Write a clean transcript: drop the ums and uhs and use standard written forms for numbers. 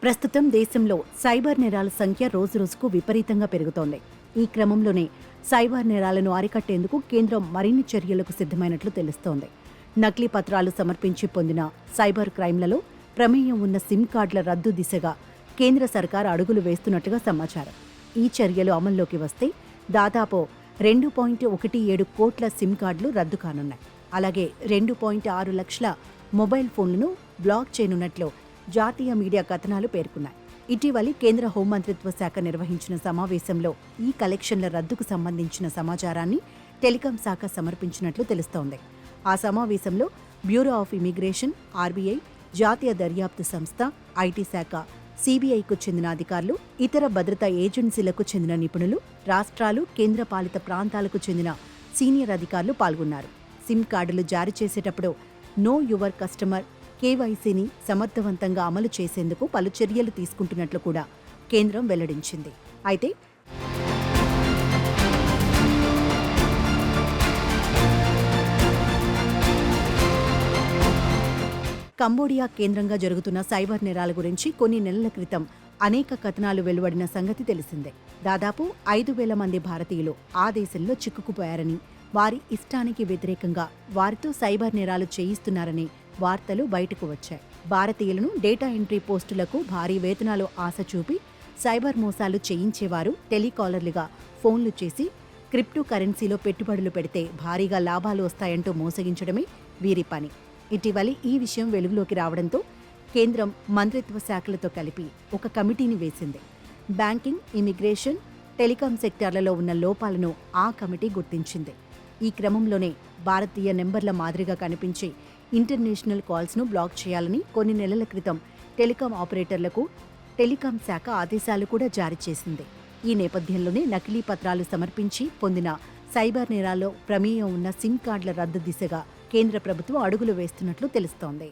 ప్రస్తుతం దేశంలో సైబర్ నేరాల సంఖ్య రోజురోజుకు విపరీతంగా పెరుగుతోంది. ఈ క్రమంలోనే సైబర్ నేరాలను అరికట్టేందుకు కేంద్రం మరిన్ని చర్యలకు సిద్ధమైనట్లు తెలుస్తోంది. నకిలీ పత్రాలు సమర్పించి పొందిన సైబర్ క్రైమ్లలో ప్రమేయం ఉన్న సిమ్ కార్డుల రద్దు దిశగా కేంద్ర సర్కార్ అడుగులు వేస్తున్నట్టుగా సమాచారం. ఈ చర్యలు అమల్లోకి వస్తే దాదాపు 2.17 కోట్ల సిమ్ కార్డులు రద్దు కానున్నాయి. అలాగే 2.6 లక్షల మొబైల్ ఫోన్లను బ్లాక్ చేయనున్నట్లు జాతీయ మీడియా కథనాలు పేర్కొన్నాయి. ఇటీవలి కేంద్ర హోంమంత్రిత్వ శాఖ నిర్వహించిన సమావేశంలో ఈ కలెక్షన్ల రద్దుకు సంబంధించిన సమాచారాన్ని టెలికాం శాఖ సమర్పించినట్లు తెలుస్తోంది. ఆ సమావేశంలో బ్యూరో ఆఫ్ ఇమిగ్రేషన్, ఆర్బీఐ, జాతీయ దర్యాప్తు సంస్థ, ఐటీ శాఖ, సీబీఐకు చెందిన అధికారులు, ఇతర భద్రతా ఏజెన్సీలకు చెందిన నిపుణులు, రాష్ట్రాలు, కేంద్రపాలిత ప్రాంతాలకు చెందిన సీనియర్ అధికారులు పాల్గొన్నారు. సిమ్ కార్డులు జారీ చేసేటప్పుడు నో యువర్ కస్టమర్ కేవైసీని సమర్థవంతంగా అమలు చేసేందుకు పలు చర్యలు తీసుకుంటున్నట్లు కూడా కేంద్రం వెల్లడించింది. అయితే కంబోడియా కేంద్రంగా జరుగుతున్న సైబర్ నేరాల గురించి కొన్ని నెలల క్రితం అనేక కథనాలు వెలువడిన సంగతి తెలిసిందే. దాదాపు 5,000 మంది భారతీయులు ఆ దేశంలో చిక్కుకుపోయారని, వారి ఇష్టానికి వ్యతిరేకంగా వారితో సైబర్ నేరాలు చేయిస్తున్నారని వార్తలు బయటకు వచ్చాయి. భారతీయులను డేటా ఎంట్రీ పోస్టులకు భారీ వేతనాలు ఆశ చూపి సైబర్ మోసాలు చేయించేవారు టెలికాలర్లుగా ఫోన్లు చేసి క్రిప్టో కరెన్సీలో పెట్టుబడులు పెడితే భారీగా లాభాలు వస్తాయంటూ మోసగించడమే వీరి పని. ఇటీవలి ఈ విషయం వెలుగులోకి రావడంతో కేంద్రం మంత్రిత్వ శాఖలతో కలిపి ఒక కమిటీని వేసింది. బ్యాంకింగ్, ఇమిగ్రేషన్, టెలికాం సెక్టార్లలో ఉన్న లోపాలను ఆ కమిటీ గుర్తించింది. ఈ క్రమంలోనే భారతీయ నెంబర్ల మాదిరిగా కనిపించే ఇంటర్నేషనల్ కాల్స్ను బ్లాక్ చేయాలని కొన్ని నెలల క్రితం టెలికాం ఆపరేటర్లకు టెలికాం శాఖ ఆదేశాలు కూడా జారీ చేసింది. ఈ నేపథ్యంలోనే నకిలీ పత్రాలు సమర్పించి పొందిన సైబర్ నేరాల్లో ప్రమేయం ఉన్న సిమ్ కార్డుల రద్దు దిశగా కేంద్ర ప్రభుత్వం అడుగులు వేస్తున్నట్లు తెలుస్తోంది.